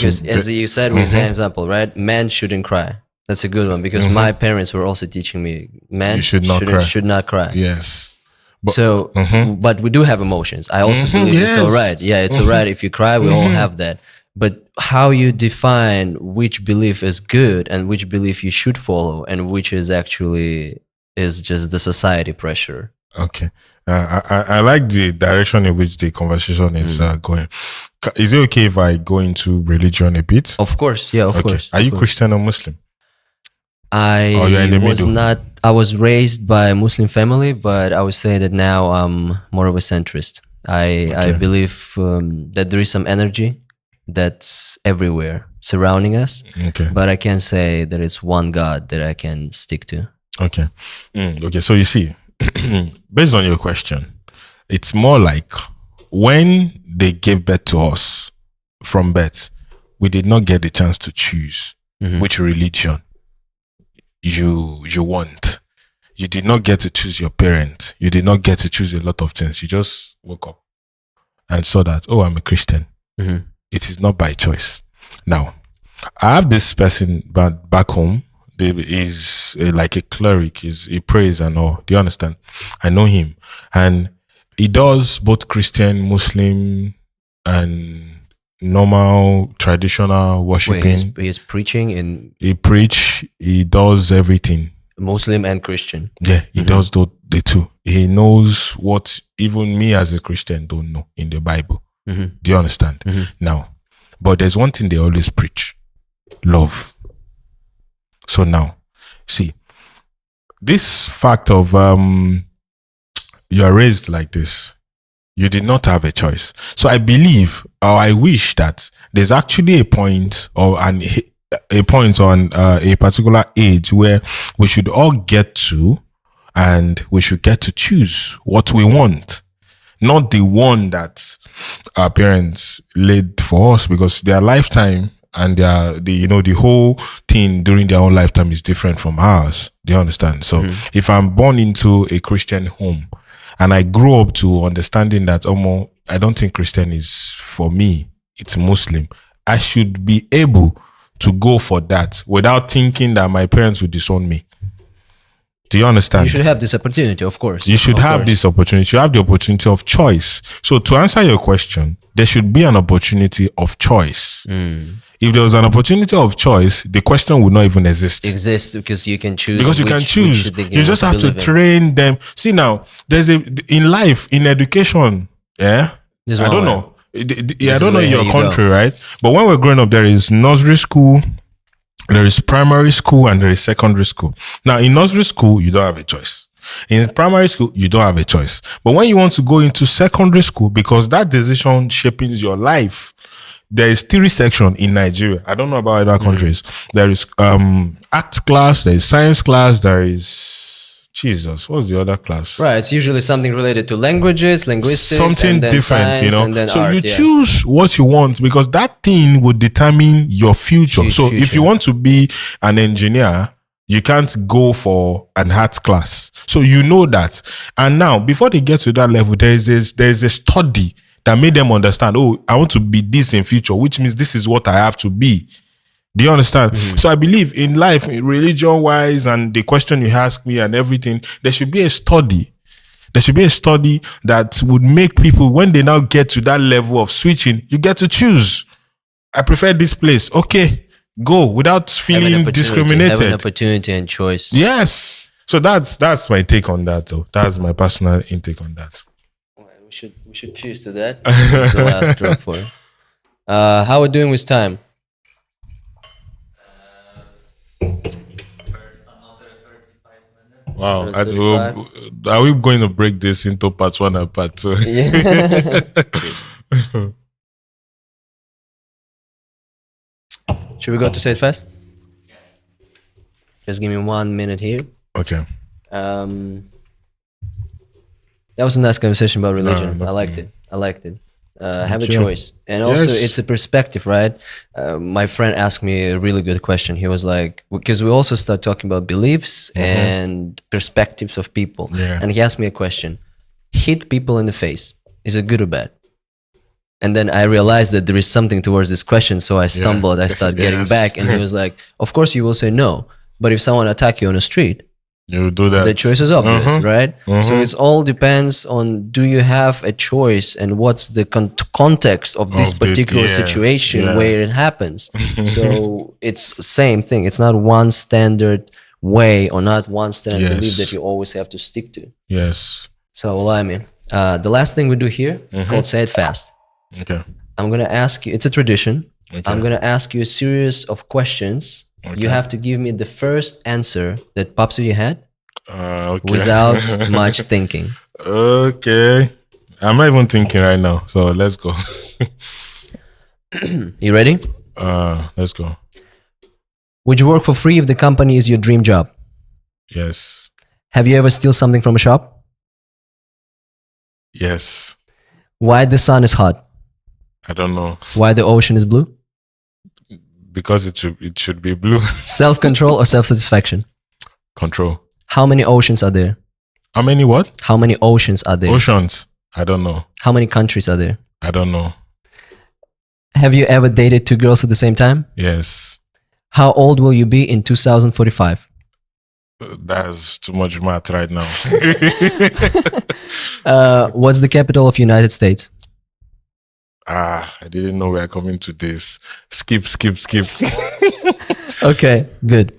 Because as you said with an example, right? Men shouldn't cry. That's a good one because my parents were also teaching me men should not cry. Yes. But we do have emotions. I also believe it's all right. Yeah, it's all right if you cry. We all have that. But how you define which belief is good and which belief you should follow and which is actually is just the society pressure. Okay. I like the direction in which the conversation is going. Is it okay if I go into religion a bit? Of course. Yeah, of course. Are you Christian or Muslim? I was not. I was raised by a Muslim family, but I would say that now I'm more of a centrist. I believe that there is some energy that's everywhere surrounding us, but I can't say that it's one God that I can stick to. Okay. Okay. So you see, based on your question, it's more like when they gave birth to us from birth, we did not get the chance to choose which religion you want. You did not get to choose your parent. You did not get to choose a lot of things. You just woke up and saw that, oh, I'm a Christian. It is not by choice. Now, I have this person back home. Is like a cleric. He prays and all. Do you understand? I know him. And he does both Christian, Muslim, and normal traditional worshiping. He's preaching in. He preach. He does everything. Muslim and Christian. Yeah, he does the two. He knows what even me as a Christian don't know in the Bible. Do you understand? Now, but there's one thing they always preach: love. So now, see, this fact of you are raised like this, you did not have a choice. So I believe, or I wish that there's actually a point or a point on a particular age where we should all get to, and we should get to choose what we want, not the one that our parents laid for us, because their lifetime and the whole thing during their own lifetime is different from ours. Do you understand? So if I'm born into a Christian home and I grow up to understanding that I don't think Christian is for me, it's Muslim, I should be able to go for that without thinking that my parents would disown me. Do you understand? You should have this opportunity, of course. You should have this opportunity. You have the opportunity of choice. So to answer your question, there should be an opportunity of choice. If there was an opportunity of choice, the question would not even exist. Because you can choose. Because you can choose. You just have to train them. See now, in life, in education, I don't know. I don't know your country, right? But when we're growing up, there is nursery school, there is primary school, and there is secondary school. Now, in nursery school, you don't have a choice. In primary school, you don't have a choice. But when you want to go into secondary school, because that decision shaping your life, there is 3 sections in Nigeria. I don't know about other countries. There is art class, there is science class, there is what's the other class? Right, it's usually something related to languages, linguistics, something and then different, science, and then so art, you choose what you want, because that thing would determine your future. If you want to be an engineer, you can't go for an art class. So you know that. And now, before they get to that level, there is a study that made them understand, I want to be this in future, which means this is what I have to be. Do you understand? So I believe in life, religion-wise, and the question you ask me and everything, there should be a study. There should be a study that would make people, when they now get to that level of switching, you get to choose. I prefer this place. Okay, go without feeling discriminated. Have an opportunity and choice. Yes. So that's my take on that, though. That's my personal intake on that. We should choose to that. That's the last drop for it. How are we doing with time? Wow. Are we going to break this into part 1 and part 2? Yeah. Should we go to say it fast? Just give me 1 minute here. Okay. That was a nice conversation about religion. I liked it. Have a choice. And also, it's a perspective, right? My friend asked me a really good question. He was like, because we also start talking about beliefs and perspectives of people. Yeah. And he asked me a question. Hit people in the face. Is it good or bad? And then I realized that there is something towards this question. So I stumbled. I started getting back. And he was like, of course you will say no. But if someone attack you on the street, you do that. The choice is obvious, right? So it all depends on, do you have a choice, and what's the context of this particular situation where it happens. So it's the same thing. It's not one standard way or not one standard belief that you always have to stick to. Yes. So, well, I mean, the last thing we do here called Say It Fast. Okay. I'm going to ask you, it's a tradition. Okay. I'm going to ask you a series of questions. Okay. You have to give me the first answer that pops in your head without much thinking. Okay. I'm not even thinking right now. So let's go. You ready? Let's go. Would you work for free if the company is your dream job? Yes. Have you ever steal something from a shop? Yes. Why the sun is hot? I don't know. Why the ocean is blue? Because it should be blue. Self-control or self-satisfaction? Control. How many oceans are there? How many what? How many oceans are there? Oceans. I don't know. How many countries are there? I don't know. Have you ever dated two girls at the same time? Yes. How old will you be in 2045? That's too much math right now. What's the capital of United States? I didn't know we were coming to this. Skip. Okay, good.